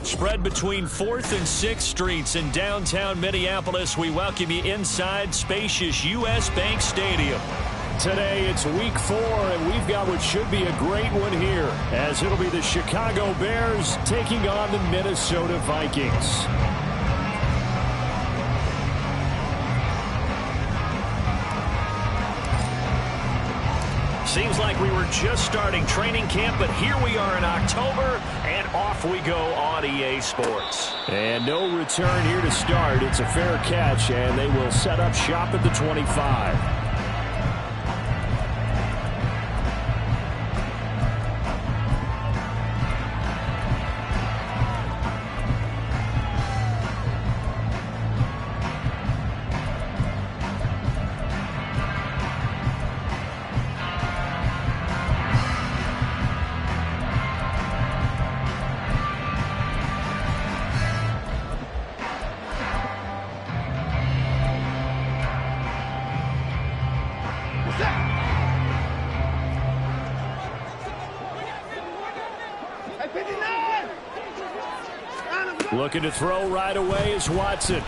Spread between 4th and 6th Streets in downtown Minneapolis. We welcome you inside spacious U.S. Bank Stadium. Today it's week 4, and we've got what should be a great one here, as it'll be the Chicago Bears taking on the Minnesota Vikings. Seems like we were just starting training camp, but here we are in October, and off we go on EA Sports. And no return here to start. It's a fair catch, and they will set up shop at the 25. Looking to throw right away is Watson. And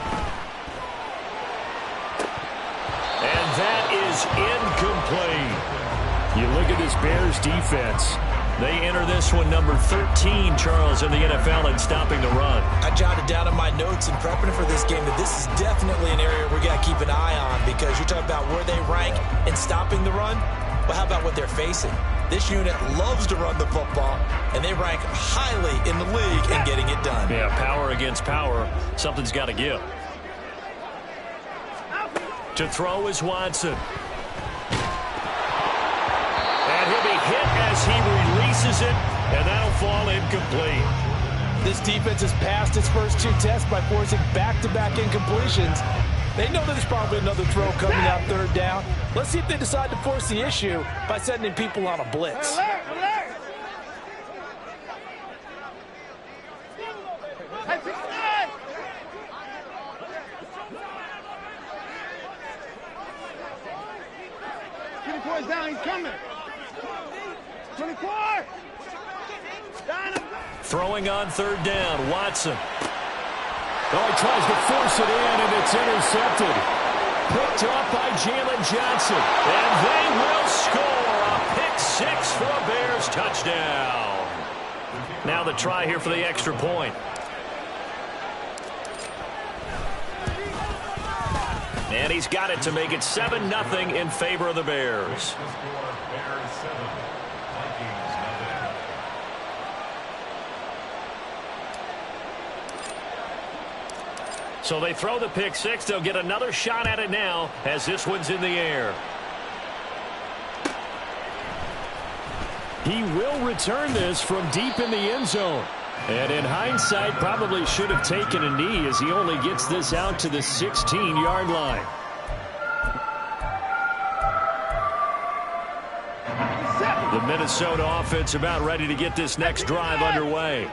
that is incomplete. You look at this Bears defense. They enter this one number 13, Charles, in the NFL in stopping the run. I jotted down in my notes in prepping for this game that this is definitely an area we got to keep an eye on, because you're talking about where they rank in stopping the run. But how about what they're facing? This unit loves to run the football, and they rank highly in the league in getting it done. Yeah, power against power. Something's got to give. To throw is Watson. And he'll be hit as he releases it, and that'll fall incomplete. This defense has passed its first 2 tests by forcing back-to-back incompletions. They know there's probably another throw coming out 3rd down. Let's see if they decide to force the issue by sending people on a blitz. Down, he's coming. 24. Throwing on 3rd down, Watson. Oh, he tries to force it in, and it's intercepted. Picked up by Jalen Johnson. And they will score a pick-6 for a Bears touchdown. Now the try here for the extra point. And he's got it to make it 7-0 in favor of the Bears. So they throw the pick-6. They'll get another shot at it now as this one's in the air. He will return this from deep in the end zone. And in hindsight, probably should have taken a knee as he only gets this out to the 16-yard line. The Minnesota offense about ready to get this next drive underway.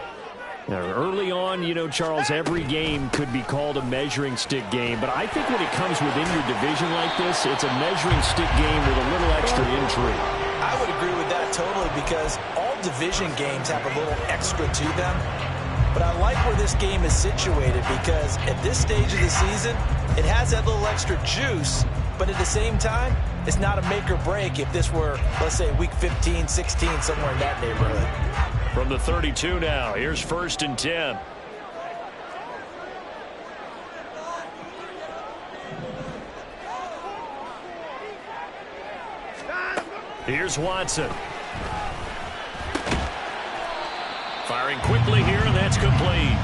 Now, early on, you know, Charles, every game could be called a measuring stick game. But I think when it comes within your division like this, it's a measuring stick game with a little extra intrigue. I would agree with that totally, because all division games have a little extra to them. But I like where this game is situated, because at this stage of the season, it has that little extra juice. But at the same time, it's not a make or break if this were, let's say, week 15, 16, somewhere in that neighborhood. From the 32 now, here's 1st and 10. Here's Watson. Firing quickly here, and that's complete.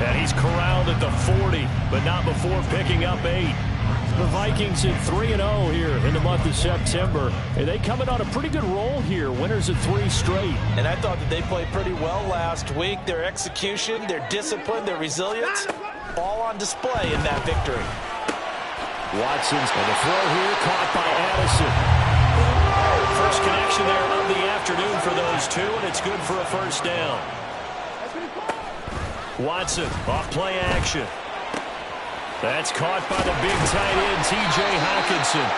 And he's corralled at the 40, but not before picking up 8. The Vikings at 3-0 here in the month of September. And they coming on a pretty good roll here. Winners of 3 straight. And I thought that they played pretty well last week. Their execution, their discipline, their resilience, all on display in that victory. Watson's and the throw here caught by Addison. First connection there of the afternoon for those two, and it's good for a 1st down. Watson off play action. That's caught by the big tight end, T.J. Hockenson.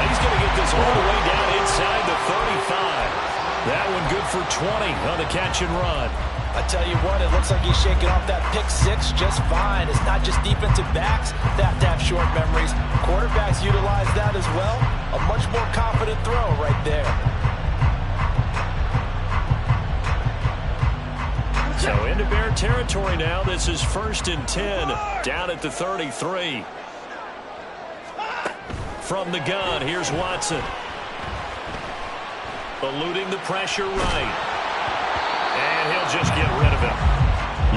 He's going to get this all the way down inside the 35. That one good for 20 on the catch and run. I tell you what, it looks like he's shaking off that pick six just fine. It's not just defensive backs that have to have short memories. Quarterbacks utilize that as well. A much more confident throw right there. So into Bear territory now. This is 1st and 10 down at the 33. From the gun, here's Watson. Eluding the pressure right. And he'll just get rid of him.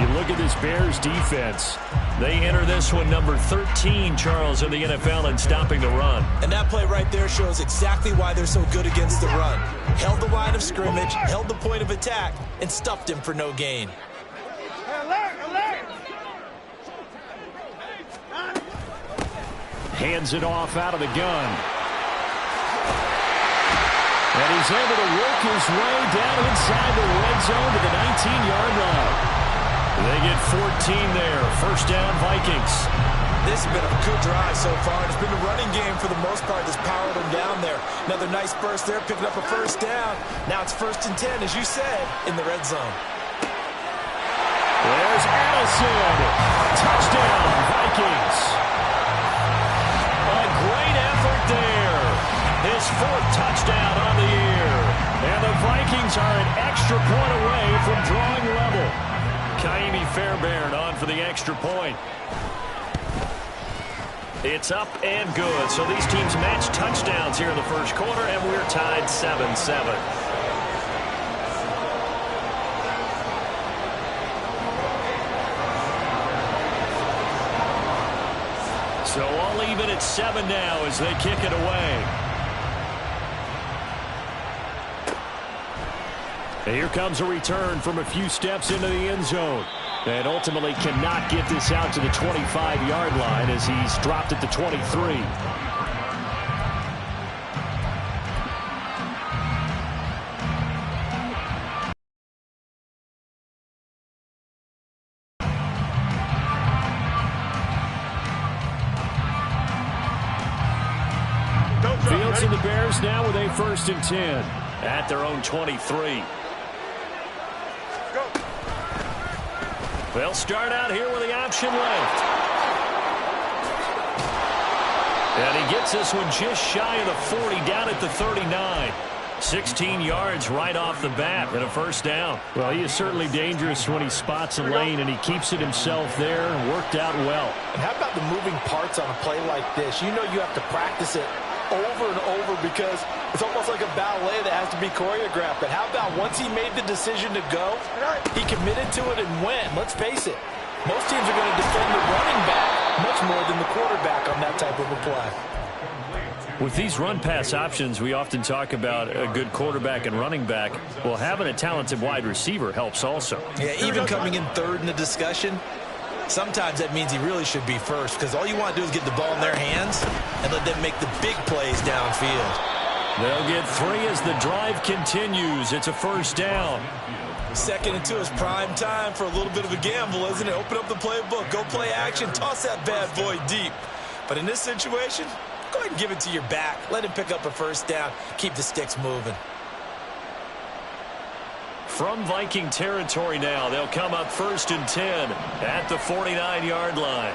You look at this Bears defense. They enter this one number 13, Charles, in the NFL in stopping the run. And that play right there shows exactly why they're so good against the run. Held the line of scrimmage, held the point of attack, and stuffed him for no gain. Hands it off out of the gun. And he's able to work his way down inside the red zone to the 19-yard line. They get 14 there. First down, Vikings. This has been a good drive so far. It's been the running game for the most part that's powered them down there. Another nice burst there, picking up a first down. Now it's 1st and 10, as you said, in the red zone. There's Addison. Touchdown, Vikings. A great effort there. His 4th touchdown on the year. And the Vikings are an extra point away from drawing level. Ka'imi Fairbairn on for the extra point. It's up and good. So these teams match touchdowns here in the first quarter, and we're tied 7-7. So all even at 7 now as they kick it away. And here comes a return from a few steps into the end zone. And ultimately cannot get this out to the 25-yard line as he's dropped at the 23. Fields and the Bears now with a 1st and 10 at their own 23. They'll start out here with the option left. And he gets this one just shy of the 40 down at the 39. 16 yards right off the bat and a first down. Well, he is certainly dangerous when he spots a lane, and he keeps it himself there and worked out well. And how about the moving parts on a play like this? You know you have to practice it over and over because it's almost like a ballet that has to be choreographed. But how about once he made the decision to go, he committed to it and went. Let's face it, most teams are going to defend the running back much more than the quarterback on that type of a play. With these run-pass options, we often talk about a good quarterback and running back. Well, having a talented wide receiver helps also. Yeah, even coming in third in the discussion, sometimes that means he really should be first because all you want to do is get the ball in their hands and let them make the big plays downfield. They'll get 3 as the drive continues. It's a first down. 2nd and 2 is prime time for a little bit of a gamble, isn't it? Open up the playbook, go play action, toss that bad boy deep. But in this situation, go ahead and give it to your back. Let him pick up a first down. Keep the sticks moving. From Viking territory now, they'll come up 1st and 10 at the 49-yard line.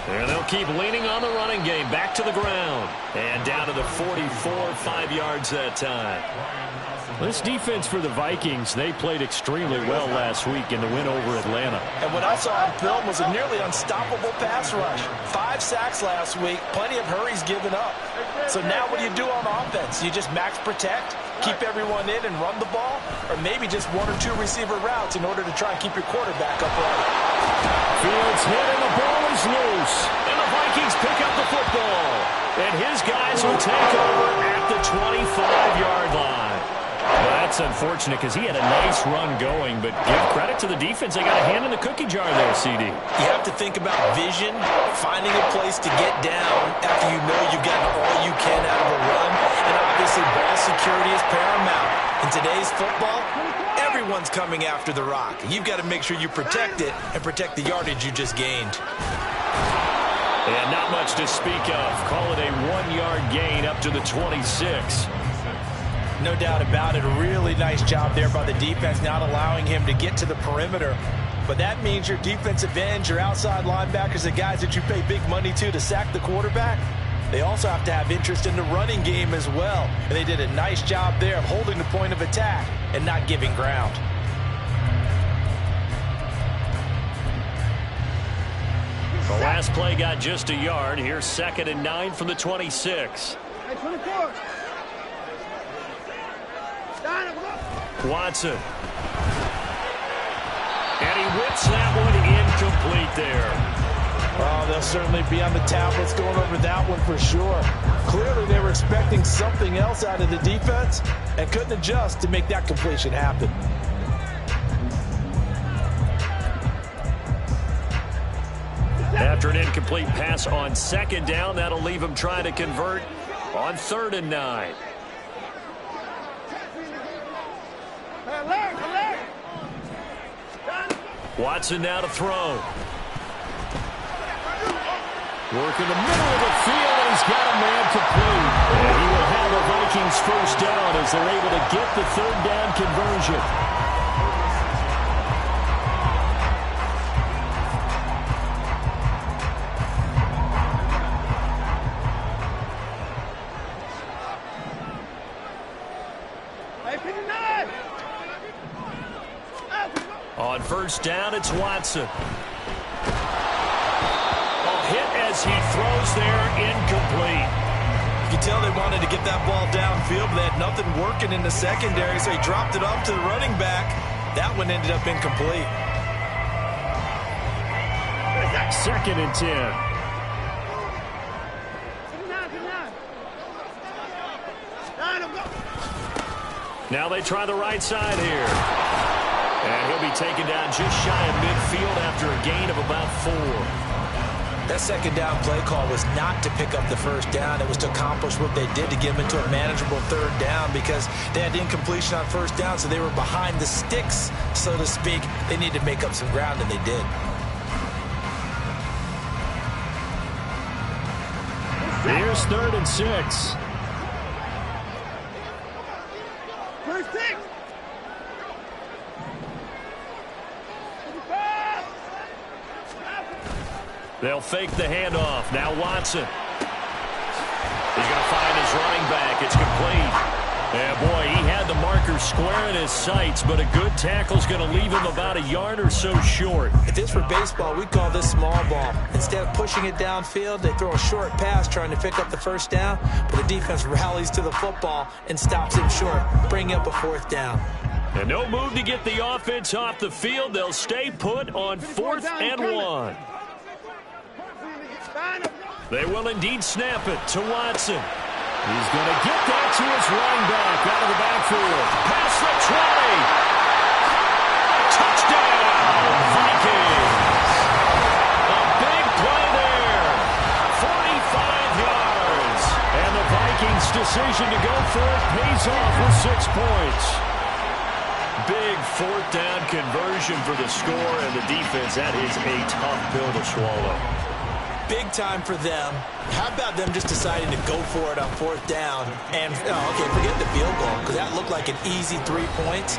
And they'll keep leaning on the running game. Back to the ground. And down to the 44, 5 yards that time. This defense for the Vikings, they played extremely well last week in the win over Atlanta. And what I saw on film was a nearly unstoppable pass rush. 5 sacks last week, plenty of hurries given up. So now what do you do on offense? You just max protect, keep everyone in and run the ball, or maybe just 1 or 2 receiver routes in order to try and keep your quarterback upright. Fields hit and the ball is loose. And the Vikings pick up the football. And his guys will take over at the 25-yard line. Well, that's unfortunate because he had a nice run going, but give credit to the defense. They got a hand in the cookie jar there, CD. You have to think about vision, finding a place to get down after you know you've gotten all you can out of a run, and obviously ball security is paramount. In today's football, everyone's coming after the rock. You've got to make sure you protect it and protect the yardage you just gained. And not much to speak of. Call it a 1-yard gain up to the 26. No doubt about it. A really nice job there by the defense, not allowing him to get to the perimeter. But that means your defensive ends, your outside linebackers, the guys that you pay big money to sack the quarterback, they also have to have interest in the running game as well. And they did a nice job there of holding the point of attack and not giving ground. The last play got just a yard. Here's 2nd and 9 from the 26. Hey, 24. Watson. And he whips that one incomplete there. Oh, they'll certainly be on the tablets going over that one for sure. Clearly they were expecting something else out of the defense and couldn't adjust to make that completion happen. After an incomplete pass on 2nd down, that'll leave him trying to convert on 3rd and 9. Watson now to throw. Working the middle of the field, and he's got a man complete. And he will have the Vikings first down as they're able to get the 3rd down conversion. On 1st down, it's Watson. A hit as he throws there, incomplete. You can tell they wanted to get that ball downfield, but they had nothing working in the secondary, so he dropped it off to the running back. That one ended up incomplete. 2nd and 10. Now they try the right side here. And he'll be taken down just shy of midfield after a gain of about 4. That 2nd down play call was not to pick up the 1st down. It was to accomplish what they did to get them into a manageable 3rd down because they had incompletion on 1st down, so they were behind the sticks, so to speak. They needed to make up some ground, and they did. Here's 3rd and 6. First 6. They'll fake the handoff. Now Watson. He's going to find his running back. It's complete. Yeah, boy, he had the marker square in his sights, but a good tackle's going to leave him about a yard or so short. If this were baseball, we'd call this small ball. Instead of pushing it downfield, they throw a short pass trying to pick up the 1st down, but the defense rallies to the football and stops him short, bringing up a 4th down. And no move to get the offense off the field. They'll stay put on 4th and 1. They will indeed snap it to Watson. He's going to get that to his running back out of the backfield. Past the 20. Touchdown, Vikings. A big play there. 45 yards. And the Vikings' decision to go for it pays off with 6 points. Big 4th down conversion for the score, and the defense, that is a tough pill to swallow. Big time for them. How about them just deciding to go for it on 4th down? And, okay, forget the field goal, because that looked like an easy 3 points.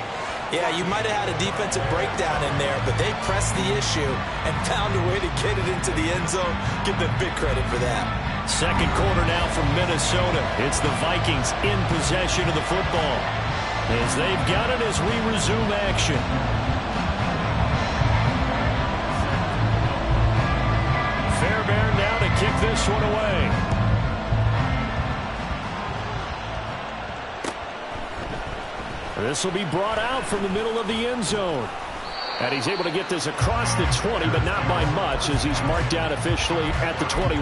Yeah, you might have had a defensive breakdown in there, but they pressed the issue and found a way to get it into the end zone. Give them big credit for that. 2nd quarter now from Minnesota. It's the Vikings in possession of the football, as they've got it as we resume action. Fairbairn now to kick this one away. This will be brought out from the middle of the end zone. And he's able to get this across the 20, but not by much, as he's marked down officially at the 21.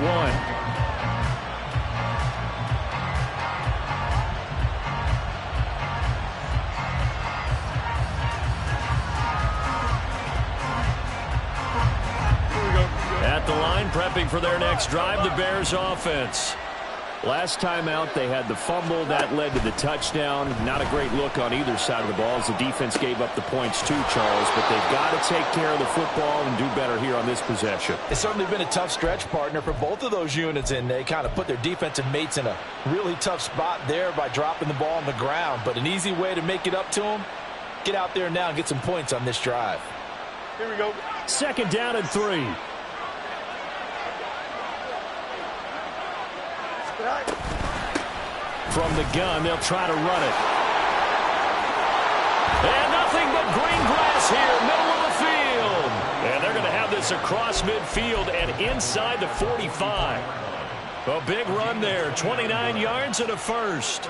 At the line, prepping for their next drive, the Bears offense. Last time out, they had the fumble. That led to the touchdown. Not a great look on either side of the ball as the defense gave up the points too, Charles. But they've got to take care of the football and do better here on this possession. It's certainly been a tough stretch, partner, for both of those units, and they kind of put their defensive mates in a really tough spot there by dropping the ball on the ground. But an easy way to make it up to them, get out there now and get some points on this drive. Here we go. 2nd down and 3. From the gun, they'll try to run it. And nothing but green grass here, middle of the field. And they're going to have this across midfield and inside the 45. A big run there, 29 yards and a first.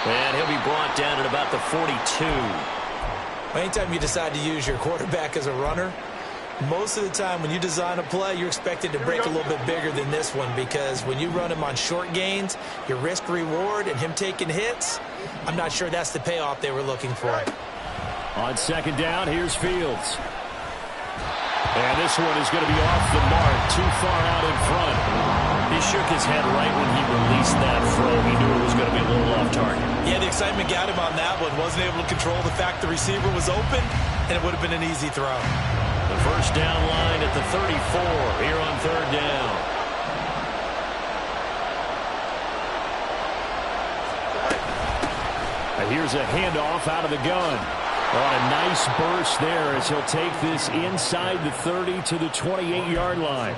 And he'll be brought down at about the 42. Anytime you decide to use your quarterback as a runner, most of the time when you design a play, you're expected to break a little bit bigger than this one, because when you run him on short gains, your risk-reward and him taking hits, I'm not sure that's the payoff they were looking for. On 2nd down, here's Fields. And this one is going to be off the mark, too far out in front. He shook his head right when he released that throw. He knew it was going to be a little off target. Yeah, the excitement got him on that one. Wasn't able to control the fact the receiver was open, and it would have been an easy throw. The first down line at the 34 here on 3rd down. And here's a handoff out of the gun. On a nice burst there as he'll take this inside the 30 to the 28-yard line.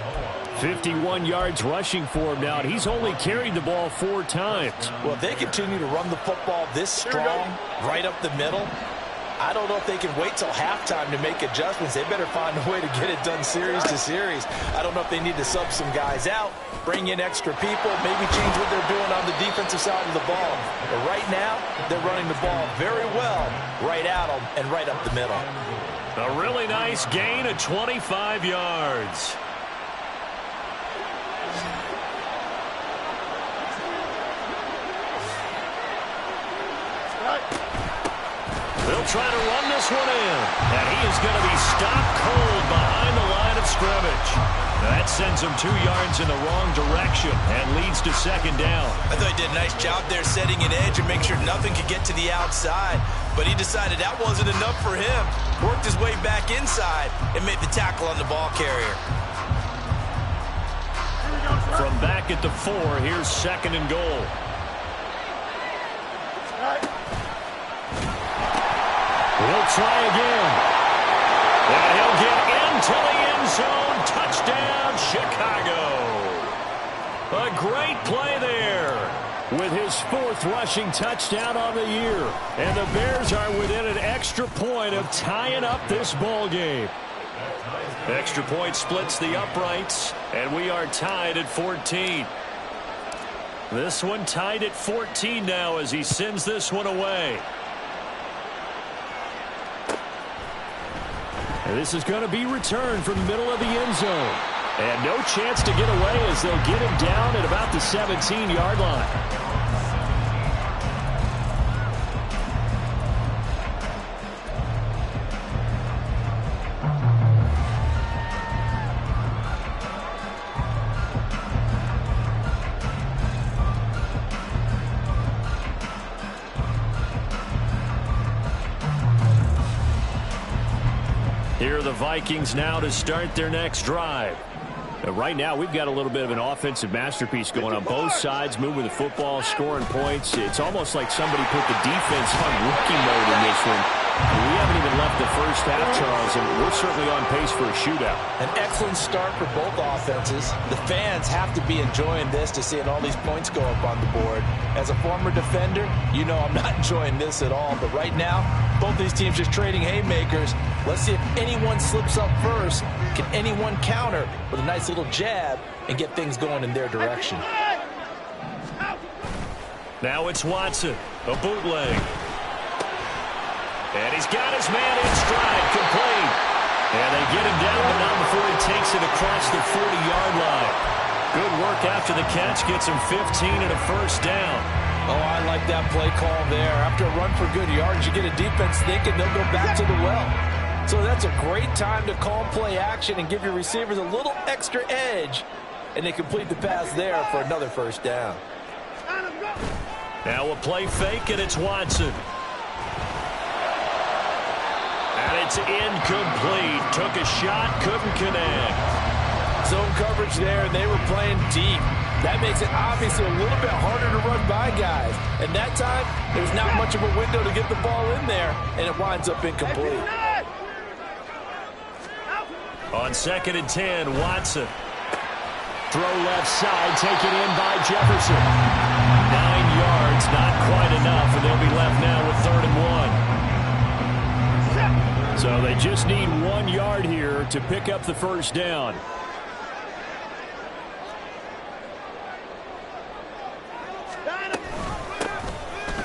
51 yards rushing for him now, and he's only carried the ball 4 times. Well, if they continue to run the football this strong, right up the middle, I don't know if they can wait till halftime to make adjustments. They better find a way to get it done series to series. I don't know if they need to sub some guys out, bring in extra people, maybe change what they're doing on the defensive side of the ball. But right now, they're running the ball very well right at them and right up the middle. A really nice gain of 25 yards. They'll try to run this one in. And he is going to be stopped cold behind the line of scrimmage. That sends him 2 yards in the wrong direction and leads to 2nd down. I thought he did a nice job there setting an edge and make sure nothing could get to the outside. But he decided that wasn't enough for him. Worked his way back inside and made the tackle on the ball carrier. From back at the 4, here's 2nd and goal. He'll try again. And he'll get into the end zone. Touchdown, Chicago. A great play there with his 4th rushing touchdown on the year. And the Bears are within an extra point of tying up this ball game. Extra point splits the uprights, and we are tied at 14. This one tied at 14 now as he sends this one away. And this is going to be returned from the middle of the end zone. And no chance to get away as they'll get him down at about the 17-yard line. Here are the Vikings now to start their next drive. Right now, we've got a little bit of an offensive masterpiece going on both sides, moving the football, scoring points. It's almost like somebody put the defense on rookie mode in this one. We haven't even left the first half, Charles, and we're certainly on pace for a shootout. An excellent start for both offenses. The fans have to be enjoying this to seeing all these points go up on the board. As a former defender, you know I'm not enjoying this at all. But right now, both these teams just trading haymakers. Let's see if anyone slips up first. Can anyone counter with a nice little jab and get things going in their direction? Now it's Watson, a bootleg. And he's got his man in stride, complete. And they get him down, but not before he takes it across the 40-yard line. Good work after the catch, gets him 15 and a first down. Oh, I like like that play call there. After a run for good yards, you get a defense thinking they'll go back to the well. So that's a great time to call play action and give your receivers a little extra edge. And they complete the pass there for another first down. Now a play fake, and it's Watson. And it's incomplete. Took a shot, couldn't connect. Zone coverage there, and they were playing deep. That makes it obviously a little bit harder to run by guys. And that time, there's not much of a window to get the ball in there, and it winds up incomplete. On 2nd and 10, Watson. Throw left side, taken in by Jefferson. 9 yards, not quite enough, and they'll be left now with 3rd and 1. So they just need 1 yard here to pick up the first down.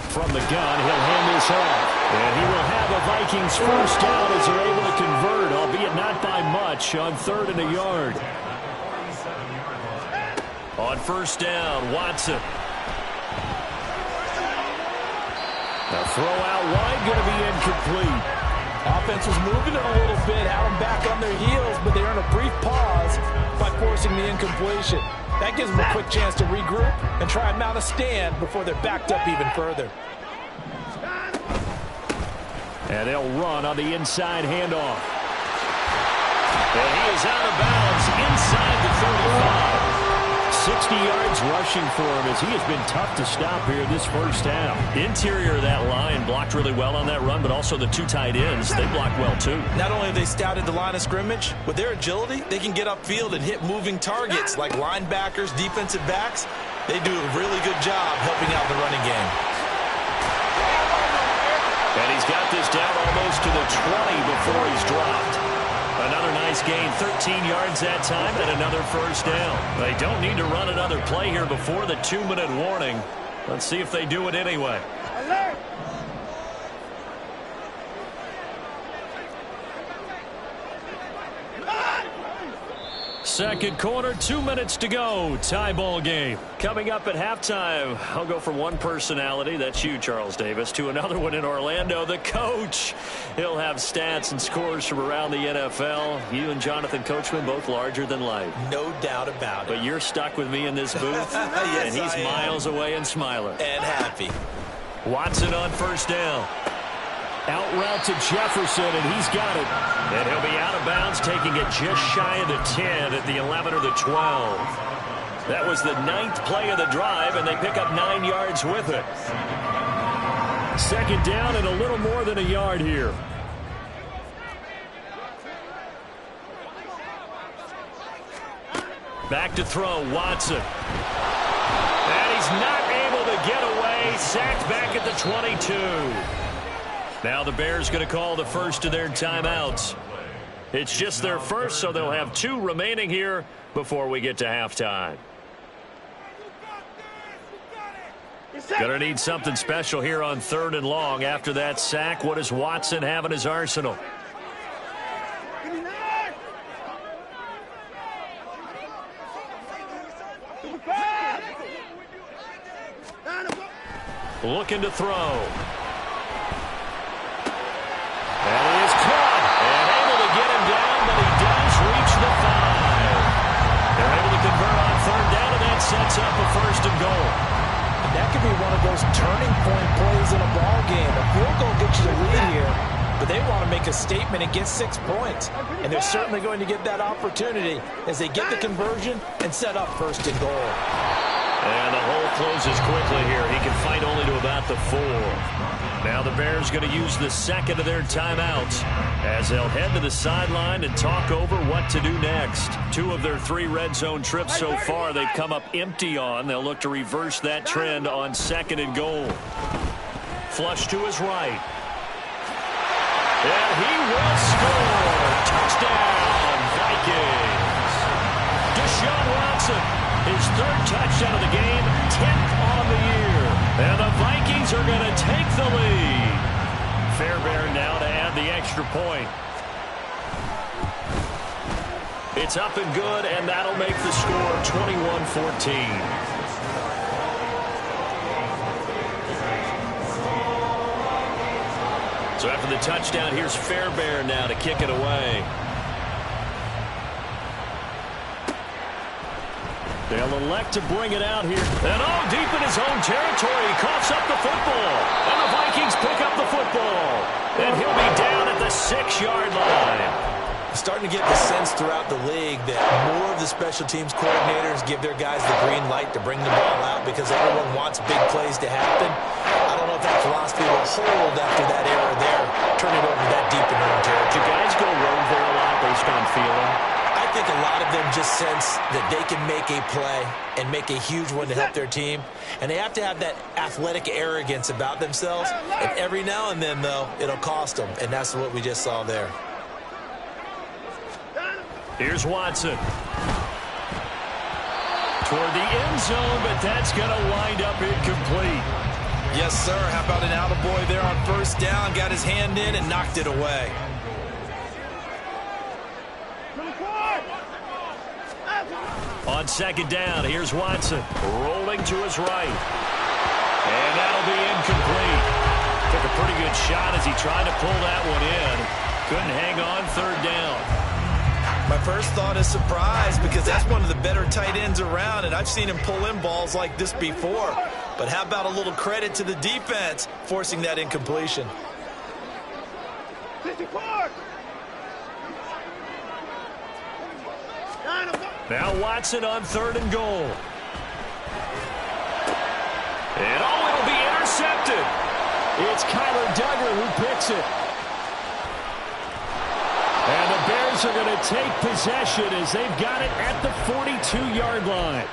From the gun, he'll hand this off. And he will have a Vikings first down as they're able to convert, albeit not by much, on 3rd and a yard. On 1st down, Watson. The throw out wide, going to be incomplete. Offense was moving it a little bit, had them back on their heels, but they earn a brief pause by forcing the incompletion. That gives them a quick chance to regroup and try and mount a stand before they're backed up even further. And they'll run on the inside handoff. And he is out of bounds inside the 35. 60 yards rushing for him as he has been tough to stop here this first half. Interior of that line blocked really well on that run, but also the 2 tight ends, they blocked well too. Not only have they scouted the line of scrimmage, with their agility, they can get upfield and hit moving targets like linebackers, defensive backs. They do a really good job helping out the running game. And he's got this down almost to the 20 before he's dropped. Another nice gain, 13 yards that time, and another first down. They don't need to run another play here before the 2-minute warning. Let's see if they do it anyway. Alert! Second quarter, 2 minutes to go. Tie ball game. Coming up at halftime, I'll go from one personality, that's you, Charles Davis, to another one in Orlando, the coach. He'll have stats and scores from around the NFL. You and Jonathan Coachman, both larger than life. No doubt about it. But you're stuck with me in this booth, Yes, and he's I am. miles away and smiling. And happy. Watson on first down. Out route to Jefferson, and he's got it. And he'll be out of bounds, taking it just shy of the 10 at the 11 or the 12. That was the 9th play of the drive, and they pick up 9 yards with it. 2nd down and a little more than a yard here. Back to throw, Watson. And he's not able to get away. Sacked back at the 22. Now the Bears going to call the first of their timeouts. It's just their first, so they'll have 2 remaining here before we get to halftime. Going to need something special here on 3rd and long. After that sack, what does Watson have in his arsenal? Looking to throw. And it is caught. And able to get him down, but he does reach the 5. They're able to convert on 3rd down, and that sets up a 1st and goal. And that could be one of those turning point plays in a ball game. A field goal gets you the lead here, but they want to make a statement and get 6 points. And they're certainly going to get that opportunity as they get the conversion and set up 1st and goal. And the hole closes quickly here. He can fight only to about the 4. Now the Bears going to use the 2nd of their timeouts as they'll head to the sideline and talk over what to do next. 2 of their 3 red zone trips so far they've come up empty on. They'll look to reverse that trend on 2nd and goal. Flush to his right. And he will score. Touchdown, Vikings. Deshaun Watson, his 3rd touchdown of the game, 10th on the year. And the Vikings are going to take the lead. Fairbairn now to add the extra point. It's up and good, and that'll make the score 21-14. So after the touchdown, here's Fairbairn now to kick it away. They'll elect to bring it out here. And deep in his own territory, he coughs up the football. And the Vikings pick up the football. And he'll be down at the 6-yard line. Starting to get the sense throughout the league that more of the special teams coordinators give their guys the green light to bring the ball out because everyone wants big plays to happen. I don't know if that philosophy will hold after that error there. Turn it over that deep in their own territory. Do guys go rogue there a lot based on feeling? I think a lot of them just sense that they can make a play and make a huge one to help their team. And they have to have that athletic arrogance about themselves. And every now and then, though, it'll cost them. And that's what we just saw there. Here's Watson. Toward the end zone, but that's going to wind up incomplete. Yes, sir. How about an attaboy there on first down? Got his hand in and knocked it away. On second down, here's Watson. Rolling to his right. And that'll be incomplete. Took a pretty good shot as he tried to pull that one in. Couldn't hang on third down. My first thought is surprise because that's one of the better tight ends around, and I've seen him pull in balls like this before. But how about a little credit to the defense forcing that incompletion? 54. Now Watson on third and goal. And it'll be intercepted. It's Kyler Duggar who picks it. And the Bears are going to take possession as they've got it at the 42-yard line.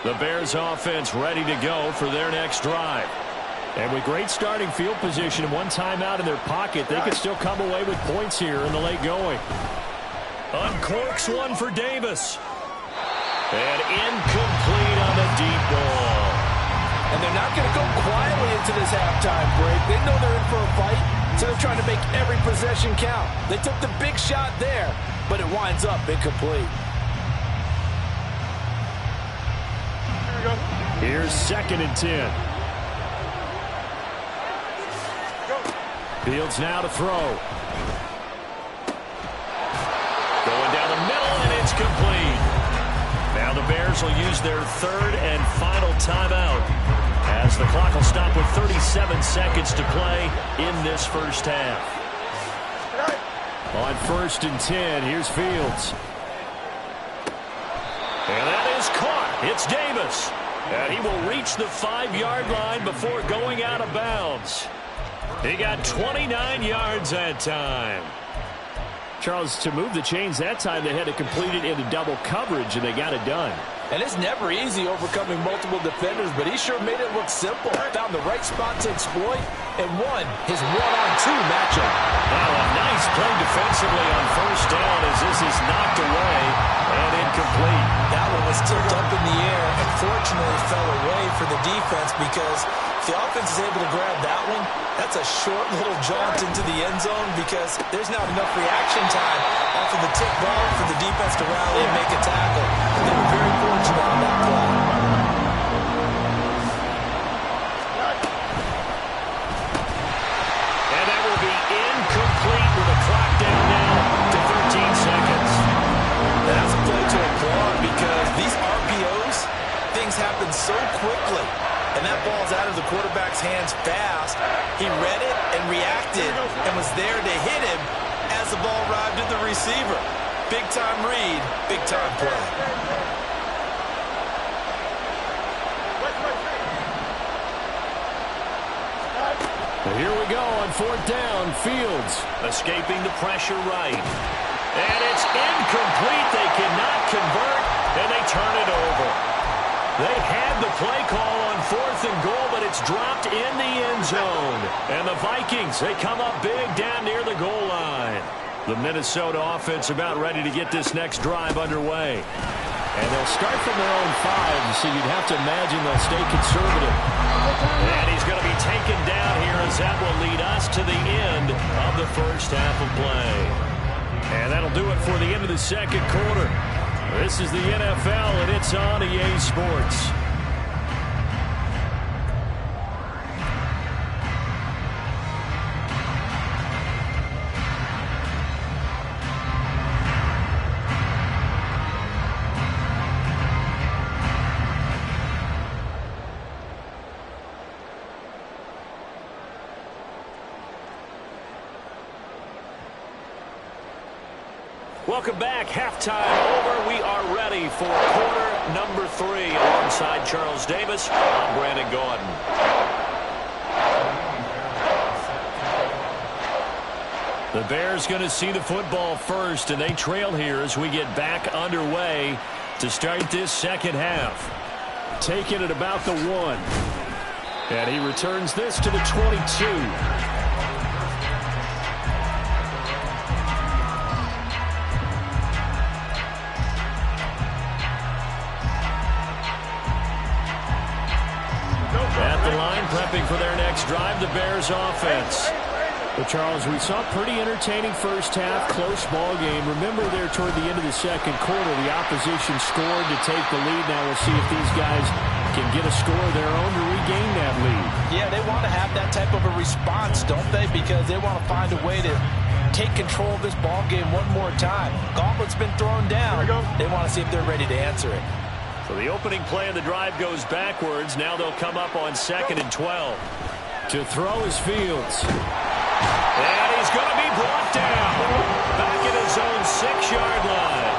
The Bears offense ready to go for their next drive. And with great starting field position and one timeout in their pocket, they could still come away with points here in the late going. Uncorks one for Davis. And incomplete on the deep ball. And they're not going to go quietly into this halftime break. They know they're in for a fight, so they're trying to make every possession count. They took the big shot there, but it winds up incomplete. Here's 2nd and 10. Fields now to throw. Going down the middle, and it's complete. Now the Bears will use their third and final timeout as the clock will stop with 37 seconds to play in this first half. On 1st and 10, here's Fields. And that is caught. It's Davis. And he will reach the 5-yard line before going out of bounds. He got 29 yards that time. Charles, to move the chains that time, they had to complete it into double coverage, and they got it done. And it's never easy overcoming multiple defenders, but he sure made it look simple. Found the right spot to exploit and won his one-on-two matchup. Wow, a nice play defensively on first down as this is knocked away and incomplete. That one was tipped up in the air and fortunately fell away for the defense because if the offense is able to grab that one, that's a short little jaunt into the end zone because there's not enough reaction time off of the tip ball for the defense to rally and make a tackle. And they were very fortunate on that play. And that will be incomplete with a clock down now to 13 seconds. That's a play to applaud because these RPOs, things happen so quickly. And that ball's out of the quarterback's hands fast. He read it and reacted and was there to hit him as the ball arrived at the receiver. Big-time read, big-time play. Here we go on 4th down. Fields escaping the pressure right. And it's incomplete. They cannot convert, and they turn it over. They had the play call on 4th and goal, but it's dropped in the end zone. And the Vikings, they come up big down near the goal line. The Minnesota offense about ready to get this next drive underway. And they'll start from their own 5, so you'd have to imagine they'll stay conservative. And he's going to be taken down here as that will lead us to the end of the first half of play. And that'll do it for the end of the second quarter. This is the NFL, and it's on EA Sports. Welcome back. Halftime over. We are ready for quarter number 3. Alongside Charles Davis, I'm Brandon Gaudin. The Bears going to see the football first, and they trail here as we get back underway to start this second half. Taking it about the 1. And he returns this to the 22. Prepping for their next drive, the Bears offense. Well, Charles, we saw a pretty entertaining first half, close ball game. Remember there toward the end of the second quarter, the opposition scored to take the lead. Now we'll see if these guys can get a score of their own to regain that lead. Yeah, they want to have that type of a response, don't they? Because they want to find a way to take control of this ball game one more time. Gauntlet's been thrown down. They want to see if they're ready to answer it. So the opening play of the drive goes backwards. Now they'll come up on 2nd and 12. To throw is Fields. And he's going to be brought down. Back at his own 6-yard line.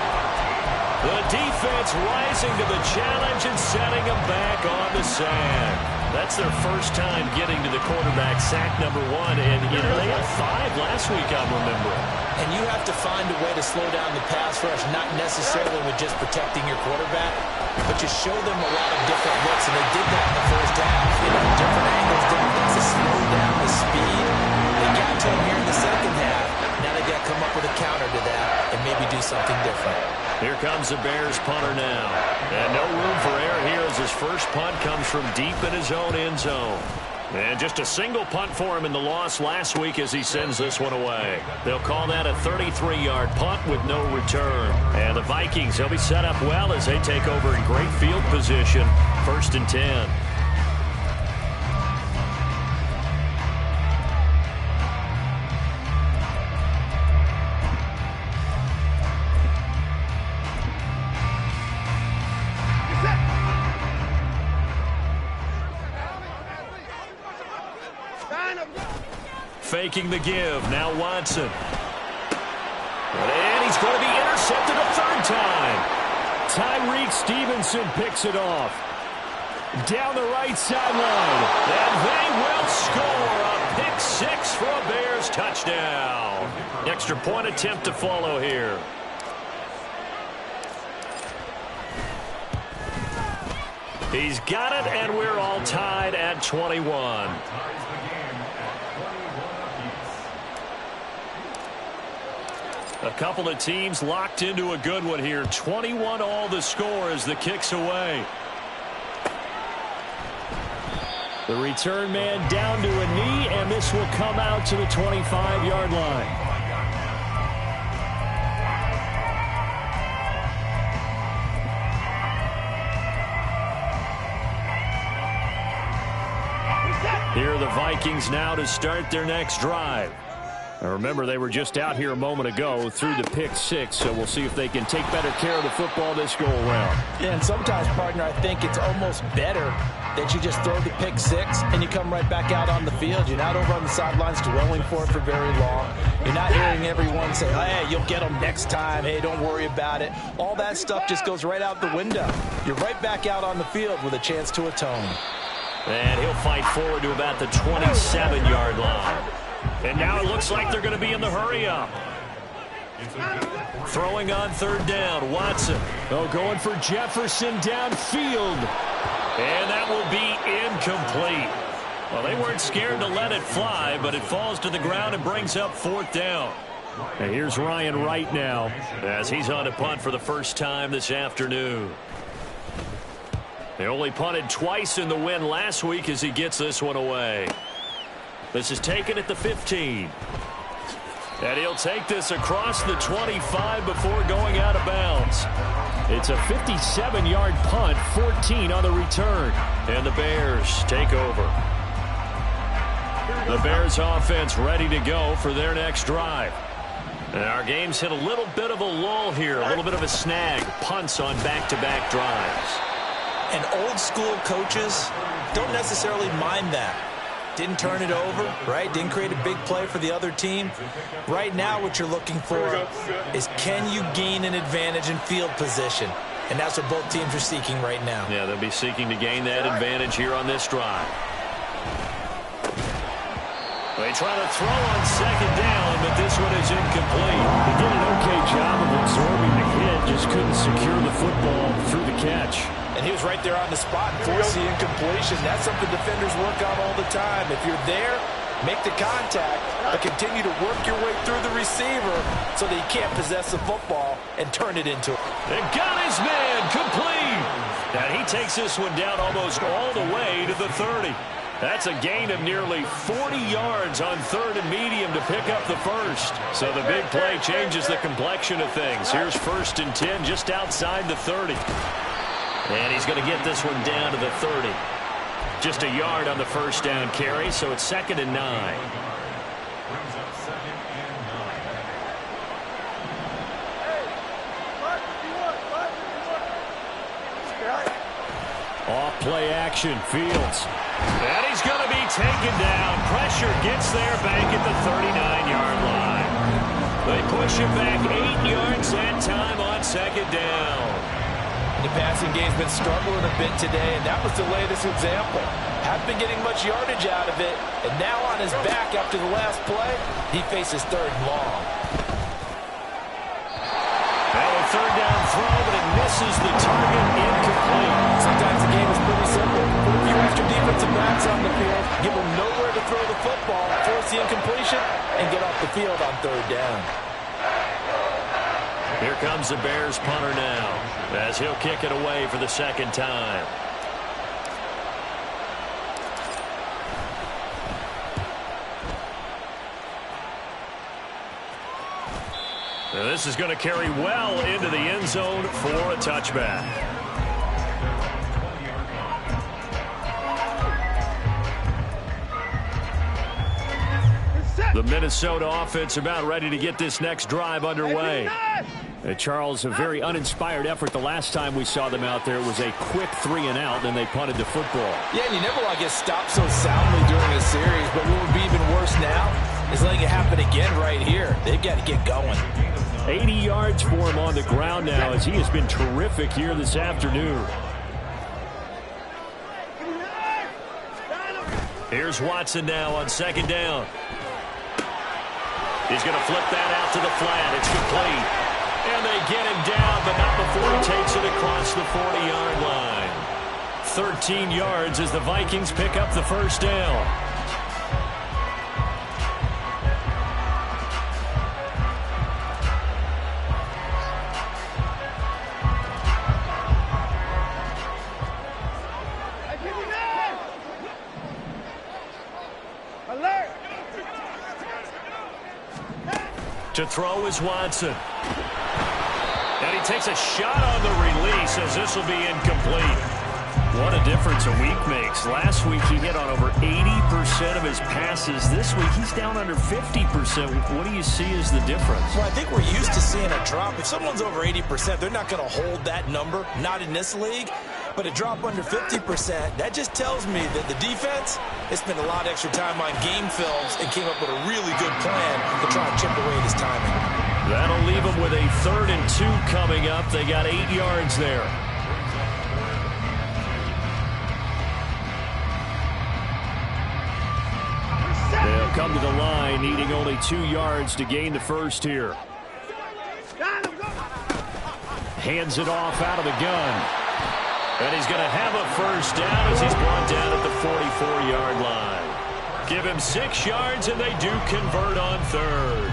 The defense rising to the challenge and setting him back on the sand. That's their first time getting to the quarterback, sack number 1. And, you know, they had 5 last week, I'm remembering. And you have to find a way to slow down the pass rush, not necessarily with just protecting your quarterback, but you show them a lot of different looks, and they did that in the first half. You know, different angles, different things to slow down the speed. They got to him here in the second half. Now they got to come up with a counter to that and maybe do something different. Here comes the Bears punter now. And no room for error here as his first punt comes from deep in his own end zone. And just a single punt for him in the loss last week as he sends this one away. They'll call that a 33-yard punt with no return. And the Vikings, they'll be set up well as they take over in great field position. 1st and 10. Faking the give. Now Watson. And he's going to be intercepted a 3rd time. Tyreek Stevenson picks it off. Down the right sideline. And they will score a pick 6 for a Bears touchdown. Extra point attempt to follow here. He's got it, and we're all tied at 21. A couple of teams locked into a good one here. 21 all the score as the kick's away. The return man down to a knee, and this will come out to the 25-yard line. Here are the Vikings now to start their next drive. Now remember, they were just out here a moment ago through the pick 6, so we'll see if they can take better care of the football this go-around. Yeah, and sometimes, partner, I think it's almost better that you just throw the pick 6 and you come right back out on the field. You're not over on the sidelines dwelling for it for very long. You're not hearing everyone say, hey, you'll get them next time. Hey, don't worry about it. All that stuff just goes right out the window. You're right back out on the field with a chance to atone. And he'll fight forward to about the 27-yard line. And now it looks like they're going to be in the hurry-up. Throwing on 3rd down, Watson. Oh, going for Jefferson downfield. And that will be incomplete. Well, they weren't scared to let it fly, but it falls to the ground and brings up 4th down. And here's Ryan Wright now as he's on a punt for the first time this afternoon. They only punted twice in the win last week as he gets this one away. This is taken at the 15. And he'll take this across the 25 before going out of bounds. It's a 57-yard punt, 14 on the return. And the Bears take over. The Bears offense ready to go for their next drive. And our game's hit a little bit of a lull here, a little bit of a snag. Punts on back-to-back drives. And old school coaches don't necessarily mind that. Didn't turn it over, right? Didn't create a big play for the other team. Right now what you're looking for is, can you gain an advantage in field position? And that's what both teams are seeking right now. Yeah, they'll be seeking to gain that advantage here on this drive. They try to throw on second down, but this one is incomplete. He did an okay job of absorbing the hit, just couldn't secure the football through the catch. And he was right there on the spot and forced the incompletion. That's something defenders work on all the time. If you're there, make the contact, but continue to work your way through the receiver so that he can't possess the football and turn it into it. They got his man complete. And he takes this one down almost all the way to the 30. That's a gain of nearly 40 yards on 3rd and medium to pick up the first. So the big play changes the complexion of things. Here's 1st and 10 just outside the 30. And he's going to get this one down to the 30. Just a yard on the first down carry, so it's 2nd and 9. Off play action, Fields. And he's going to be taken down. Pressure gets there back at the 39-yard line. They push him back 8 yards that time on 2nd down. The passing game's been struggling a bit today, and that was the latest example. Haven't been getting much yardage out of it, and now on his back after the last play, he faces 3rd and long. Now a 3rd down throw, but it misses the target, incomplete. Sometimes the game is pretty simple. Put a few extra defensive backs on the field, give them nowhere to throw the football, force the incompletion, and get off the field on 3rd down. Here comes the Bears punter now, as he'll kick it away for the 2nd time. Now this is going to carry well into the end zone for a touchback. The Minnesota offense about ready to get this next drive underway. Charles, a very uninspired effort the last time we saw them out there. It was a quick 3-and-out, then they punted the football. Yeah, and you never want to get stopped so soundly during a series, but what would be even worse now is letting it happen again right here. They've got to get going. 80 yards for him on the ground now, as he has been terrific here this afternoon. Here's Watson now on 2nd down. He's going to flip that out to the flat. It's complete. And they get him down, but not before he takes it across the 40-yard line. 13 yards as the Vikings pick up the first down. To throw is Watson. And he takes a shot on the release as this will be incomplete. What a difference a week makes. Last week he hit on over 80% of his passes. This week he's down under 50%. What do you see as the difference? Well, I think we're used to seeing a drop. If someone's over 80%, they're not going to hold that number, not in this league. But a drop under 50%, that just tells me that the defense has spent a lot of extra time on game films and came up with a really good plan to try and chip away at his timing. That'll leave them with a 3rd and 2 coming up. They got 8 yards there. They'll come to the line, needing only 2 yards to gain the first here. Hands it off out of the gun. And he's going to have a first down as he's brought down at the 44-yard line. Give him 6 yards, and they do convert on 3rd.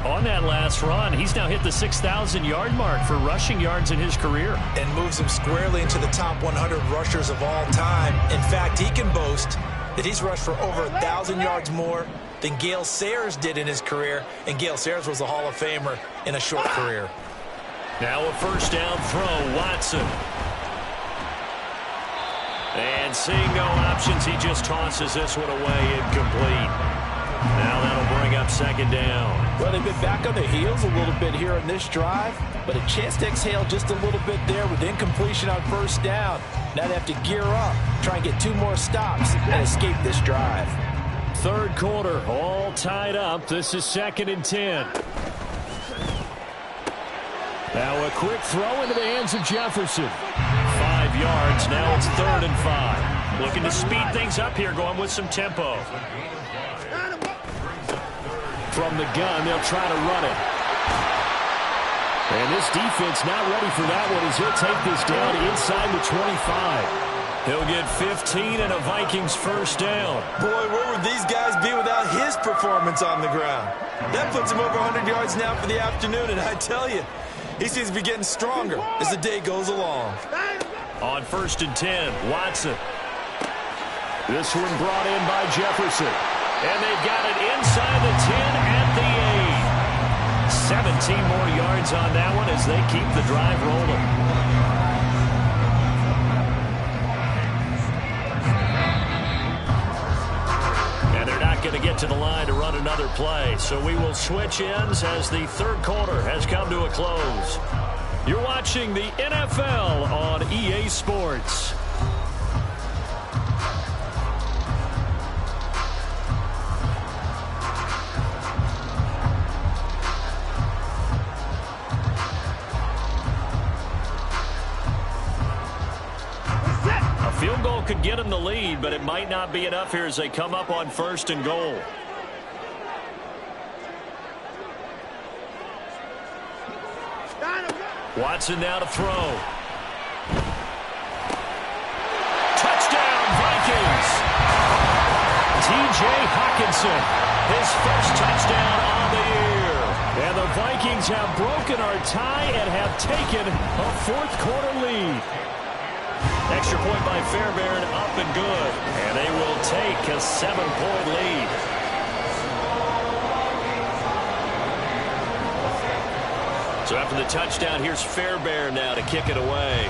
On that last run, he's now hit the 6,000-yard mark for rushing yards in his career. And moves him squarely into the top 100 rushers of all time. In fact, he can boast that he's rushed for over 1,000 yards more than Gale Sayers did in his career, and Gale Sayers was a Hall of Famer in a short career. Now a first down throw, Watson. And seeing no options, he just tosses this one away, incomplete. Now that'll bring up second down. Well, they've been back on their heels a little bit here in this drive, but a chance to exhale just a little bit there with incompletion on first down. Now they have to gear up, try and get 2 more stops, and escape this drive. Third quarter, all tied up. This is 2nd and 10. Now a quick throw into the hands of Jefferson. 5 yards. Now it's 3rd and 5. Looking to speed things up here, going with some tempo. From the gun, they'll try to run it. And this defense not ready for that one as he'll take this down inside the 25. He'll get 15 and a Vikings first down. Boy, where would these guys be without his performance on the ground? That puts him over 100 yards now for the afternoon, and I tell you, he seems to be getting stronger as the day goes along. On 1st and 10, Watson. This one brought in by Jefferson. And they've got it inside the 10 at the 8. 17 more yards on that one as they keep the drive rolling. And they're not going to get to the line to run another play. So we will switch ends as the third quarter has come to a close. You're watching the NFL on EA Sports. Field goal could get them the lead, but it might not be enough here as they come up on 1st and goal. Watson now to throw. Touchdown, Vikings! T.J. Hockenson, his first touchdown on the year. And the Vikings have broken our tie and have taken a 4th quarter lead. Extra point by Fairbairn, up and good. And they will take a 7-point lead. So after the touchdown, here's Fairbairn now to kick it away.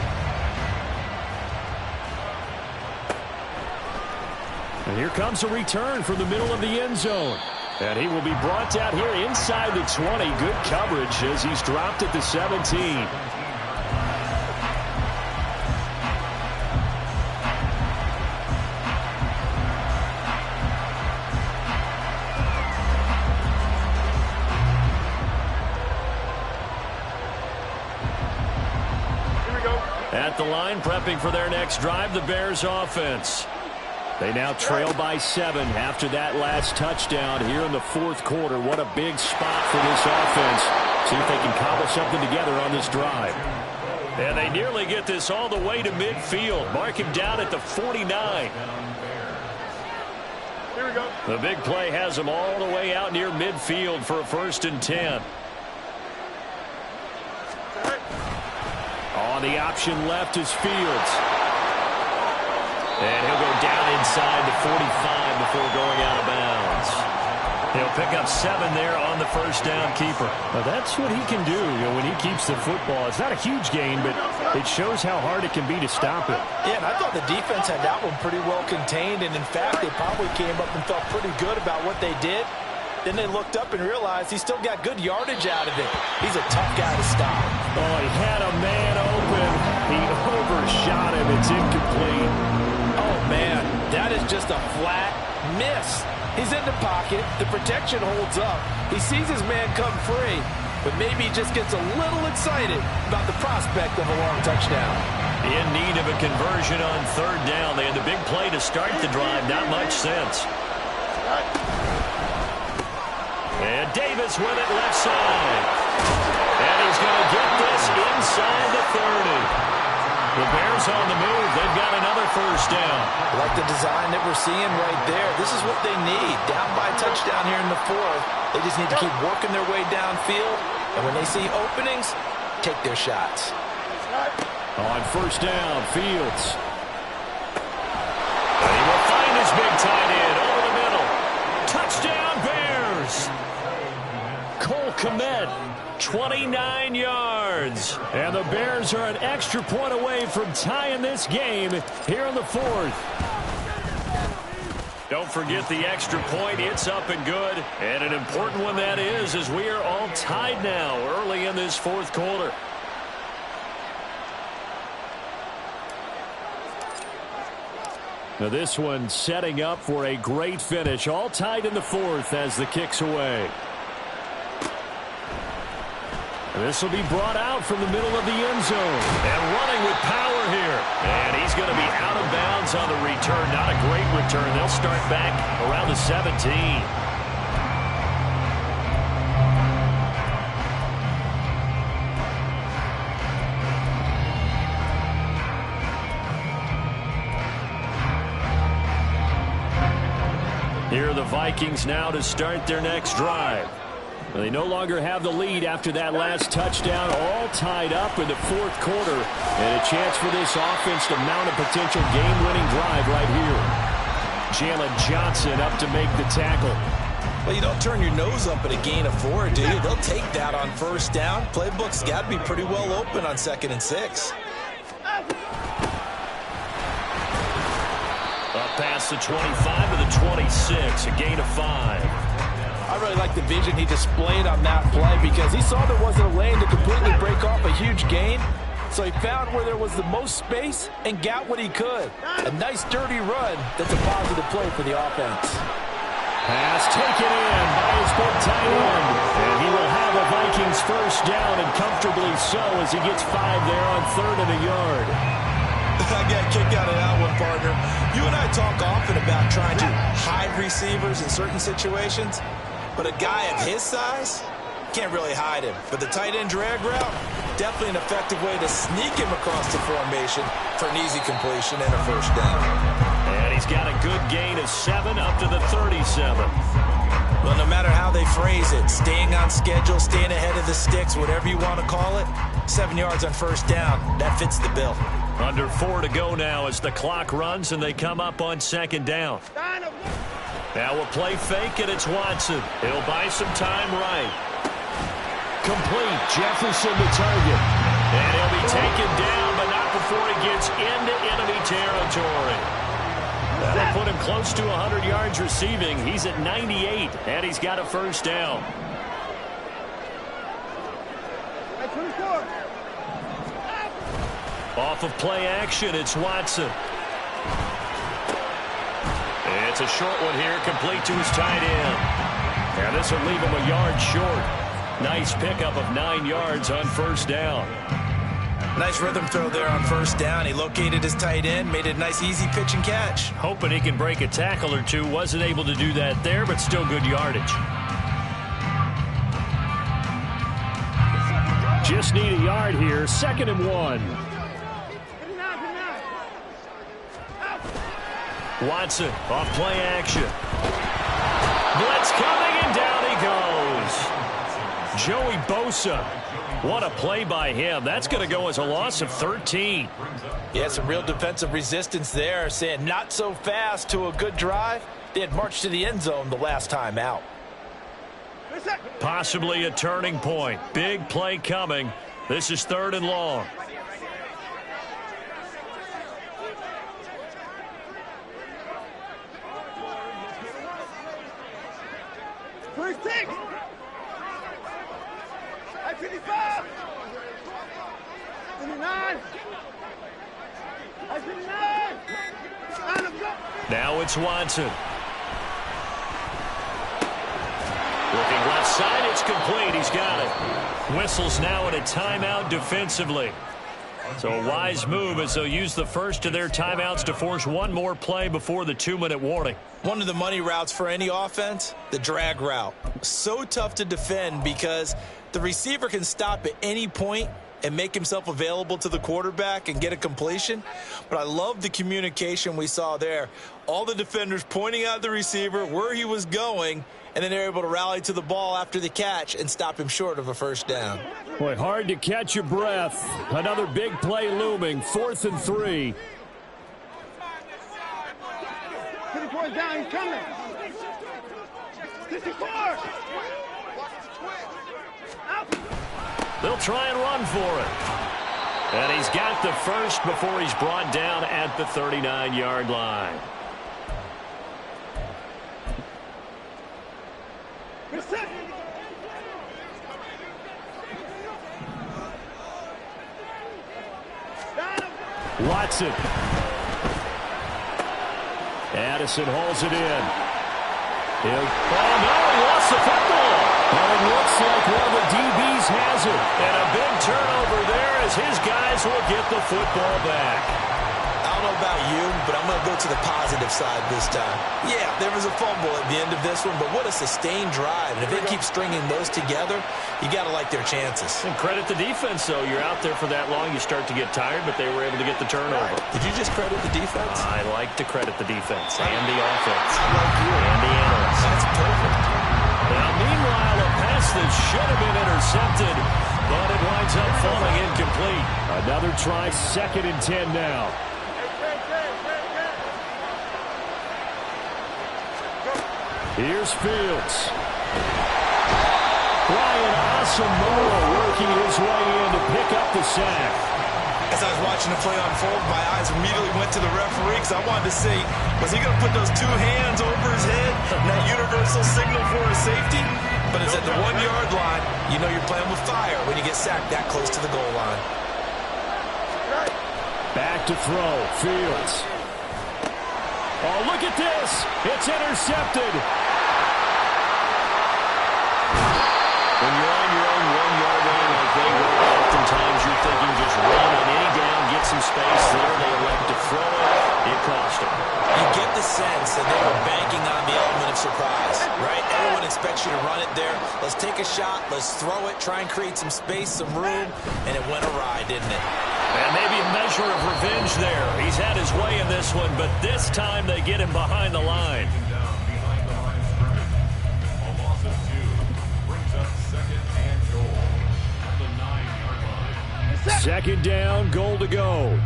And here comes a return from the middle of the end zone. And he will be brought down here inside the 20. Good coverage as he's dropped at the 17. At the line, prepping for their next drive, the Bears offense. They now trail by 7 after that last touchdown here in the 4th quarter. What a big spot for this offense. See if they can cobble something together on this drive. And they nearly get this all the way to midfield. Mark him down at the 49. Here we go. The big play has them all the way out near midfield for a 1st and 10. On the option left is Fields. And he'll go down inside the 45 before going out of bounds. He'll pick up 7 there on the first down keeper. Now that's what he can do, when he keeps the football. It's not a huge gain, but it shows how hard it can be to stop it. Yeah, and I thought the defense had that one pretty well contained, and in fact, they probably came up and felt pretty good about what they did. Then they looked up and realized he still got good yardage out of it. He's a tough guy to stop. Oh, he had a man open. He overshot him. It's incomplete. Oh, man, that is just a flat miss. He's in the pocket. The protection holds up. He sees his man come free, but maybe he just gets a little excited about the prospect of a long touchdown. In need of a conversion on 3rd down. They had the big play to start the drive. Not much sense. And Davis with it left side. And he's going to get this inside the 30. The Bears on the move. They've got another first down. Like the design that we're seeing right there. This is what they need. Down by a touchdown here in the 4th. They just need to keep working their way downfield. And when they see openings, take their shots. On first down, Fields. And he will find his big tight end over the middle. Touchdown, goes. Cole Kmet, 29 yards. And the Bears are an extra point away from tying this game here in the fourth. Don't forget the extra point. It's up and good. And an important one that is, as we are all tied now early in this fourth quarter. Now this one setting up for a great finish. All tied in the fourth as the kick's away. This will be brought out from the middle of the end zone. And running with power here. And he's going to be out of bounds on the return. Not a great return. They'll start back around the 17. Here are the Vikings now to start their next drive. They no longer have the lead after that last touchdown, all tied up in the fourth quarter. And a chance for this offense to mount a potential game-winning drive right here. Jalen Johnson up to make the tackle. Well, you don't turn your nose up at a gain of 4, do you? They'll take that on first down. Playbook's got to be pretty well open on 2nd and 6. Up past the 25 to the 26, a gain of 5. I really like the vision he displayed on that play because he saw there wasn't a lane to completely break off a huge gain. So he found where there was the most space and got what he could. A nice dirty run that's a positive play for the offense. Pass taken in by his big tight end. And he will have a Vikings first down, and comfortably so as he gets 5 there on 3rd and a yard. I got a kick out of that one, partner. You and I talk often about trying to hide receivers in certain situations. But a guy of his size, can't really hide him. But the tight end drag route, definitely an effective way to sneak him across the formation for an easy completion and a first down. And he's got a good gain of 7 up to the 37. Well, no matter how they phrase it, staying on schedule, staying ahead of the sticks, whatever you want to call it, 7 yards on first down, that fits the bill. Under 4 to go now as the clock runs and they come up on 2nd down. Now we'll play fake, and it's Watson. He'll buy some time right. Complete. Jefferson the target. And he'll be taken down, but not before he gets into enemy territory. That'll put him close to 100 yards receiving. He's at 98, and he's got a first down. Off of play action, it's Watson. It's a short one here, complete to his tight end. And this will leave him a yard short. Nice pickup of 9 yards on first down. Nice rhythm throw there on first down. He located his tight end, made it a nice easy pitch and catch. Hoping he can break a tackle or two. Wasn't able to do that there, but still good yardage. Just need a yard here. 2nd and 1. Watson off play action. Blitz coming, and down he goes. Joey Bosa. What a play by him. That's going to go as a loss of 13. Yeah, some real defensive resistance there, saying not so fast to a good drive. They had marched to the end zone the last time out. Possibly a turning point. Big play coming. This is 3rd and long. First take. At 55. 59. At 59. Now it's Watson. Looking left side, it's complete. He's got it. Whistles now at a timeout defensively. So a wise move as they'll use the first of their timeouts to force one more play before the 2-minute warning. One of the money routes for any offense, the drag route. So tough to defend because the receiver can stop at any point and make himself available to the quarterback and get a completion. But I love the communication we saw there. All the defenders pointing out the receiver, where he was going, and then they're able to rally to the ball after the catch and stop him short of a first down. Boy, hard to catch your breath. Another big play looming. 4th and 3. 3 points down, he's coming. 54. They'll try and run for it. And he's got the first before he's brought down at the 39-yard line. Watson. Addison holds it in. Oh, no, he lost the football. But it looks like one of the DBs has it. And a big turnover there as his guys will get the football back. I don't know about you, but I'm going to go to the positive side this time. Yeah, there was a fumble at the end of this one, but what a sustained drive. And if they keep stringing those together, you got to like their chances. And credit the defense, though. You're out there for that long, you start to get tired, but they were able to get the turnover. Did you just credit the defense? I like to credit the defense and the offense. I like you. And the analysts. That's perfect. Now, meanwhile, a pass that should have been intercepted, but it winds up falling incomplete. Another try, 2nd and 10 now. Here's Fields. Brian Asamoah working his way in to pick up the sack. As I was watching the play unfold, my eyes immediately went to the referee because I wanted to see, was he going to put those 2 hands over his head, that universal signal for a safety? But it's at the 1-yard line. You know you're playing with fire when you get sacked that close to the goal line. Back to throw. Fields. Oh, look at this. It's intercepted. When you're on your own 1-yard line like they were, oftentimes you're thinking just run on any down, get some space there. They elect to throw it. It cost them. You get the sense that they were banking on the element of surprise, right? Everyone expects you to run it there. Let's take a shot. Let's throw it. Try and create some space, some room. And it went awry, didn't it? And maybe a measure of revenge there. He's had his way in this one, but this time they get him behind the line. Second down, goal to go.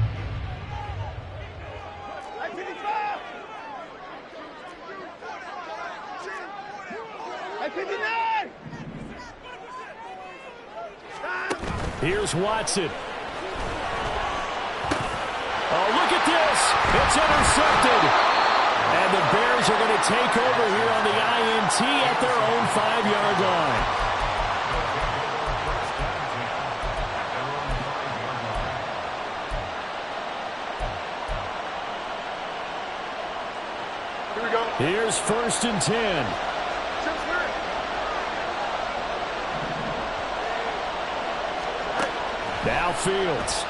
Here's Watson. Oh, look at this. It's intercepted. And the Bears are going to take over here on the INT at their own 5-yard line. Here we go. Here's 1st and 10. Now Fields.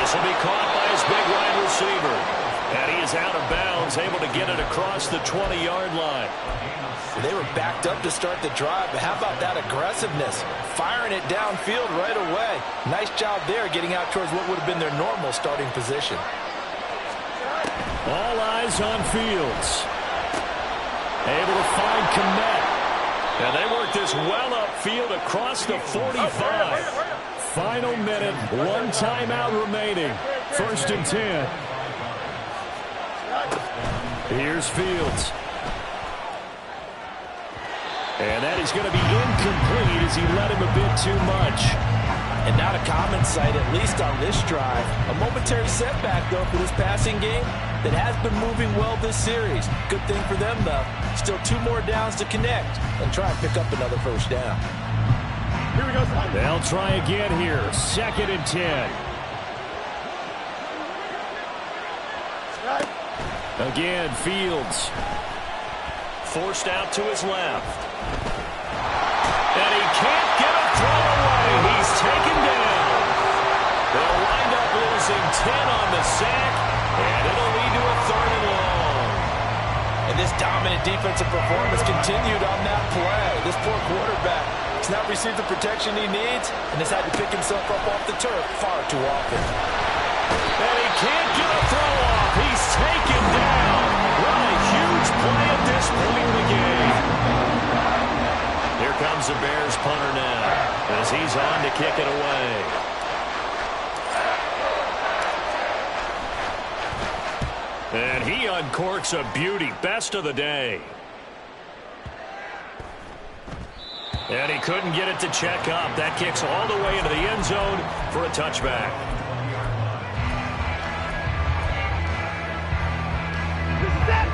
This will be caught by his big wide receiver. And he is out of bounds, able to get it across the 20-yard line. They were backed up to start the drive, but how about that aggressiveness? Firing it downfield right away. Nice job there getting out towards what would have been their normal starting position. All eyes on Fields. Able to find Kmet. And they work this well upfield across the 45. Final minute, 1 timeout remaining. 1st and 10. Here's Fields. And that is going to be incomplete as he let him a bit too much. And not a common sight, at least on this drive. A momentary setback, though, for this passing game that has been moving well this series. Good thing for them, though. Still 2 more downs to connect and try and pick up another 1st down. Here we go. They'll try again here. 2nd and 10. Again, Fields. Forced out to his left. And he can't get a throw away. He's taken down. They'll wind up losing 10 on the sack, and it'll lead to a 3rd and long. And this dominant defensive performance continued on that play. This poor quarterback has not received the protection he needs and has had to pick himself up off the turf far too often. And he can't get a throw off. He's taken down. What a huge play at this point in the game. Here comes the Bears punter now as he's on to kick it away. And he uncorks a beauty. Best of the day. And he couldn't get it to check up. That kicks all the way into the end zone for a touchback.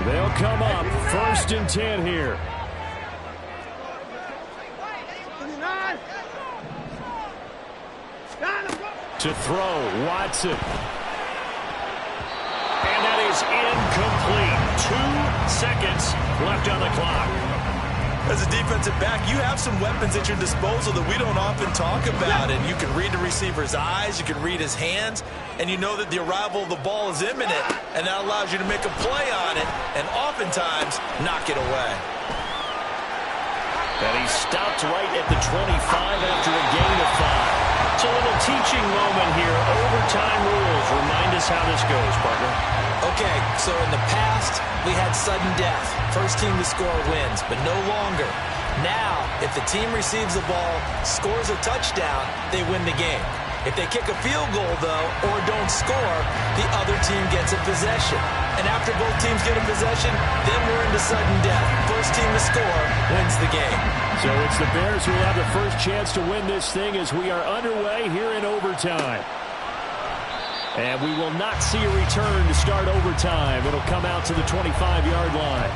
They'll come up 1st and 10 here. To throw, Watson. And that is incomplete. 2 seconds left on the clock. As a defensive back, you have some weapons at your disposal that we don't often talk about. And you can read the receiver's eyes, you can read his hands, and you know that the arrival of the ball is imminent. And that allows you to make a play on it and oftentimes knock it away. And he stopped right at the 25 after a gain of 5. It's a little teaching moment here. Overtime rules. Remind us how this goes, partner. Okay, so in the past, we had sudden death. First team to score wins, but no longer. Now, if the team receives the ball, scores a touchdown, they win the game. If they kick a field goal, though, or don't score, the other team gets a possession. And after both teams get a possession, then we're into sudden death. First team to score wins the game. So it's the Bears who will have the first chance to win this thing as we are underway here in overtime. And we will not see a return to start overtime. It'll come out to the 25-yard line.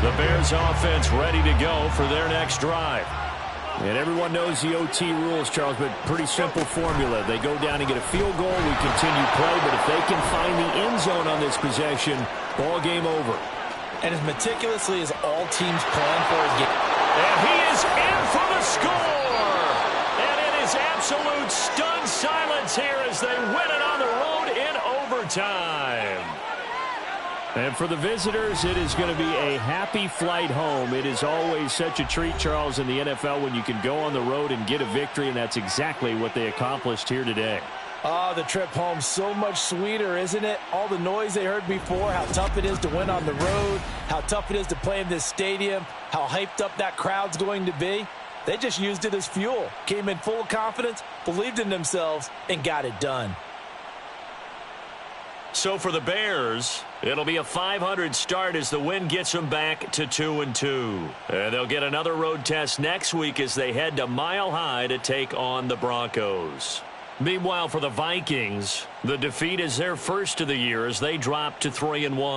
The Bears offense ready to go for their next drive. And everyone knows the OT rules, Charles, but pretty simple formula. They go down and get a field goal, we continue play, but if they can find the end zone on this possession, ball game over. And as meticulously as all teams plan for a game. And he is in for the score! And it is absolute stunned silence here as they win it on the road in overtime. And for the visitors, it is going to be a happy flight home. It is always such a treat, Charles, in the NFL when you can go on the road and get a victory, and that's exactly what they accomplished here today. Oh, the trip home so much sweeter, isn't it? All the noise they heard before, how tough it is to win on the road, how tough it is to play in this stadium, how hyped up that crowd's going to be. They just used it as fuel, came in full of confidence, believed in themselves, and got it done. So for the Bears, it'll be a 500 start as the win gets them back to 2-2. And they'll get another road test next week as they head to Mile High to take on the Broncos. Meanwhile, for the Vikings, the defeat is their first of the year as they drop to 3-1.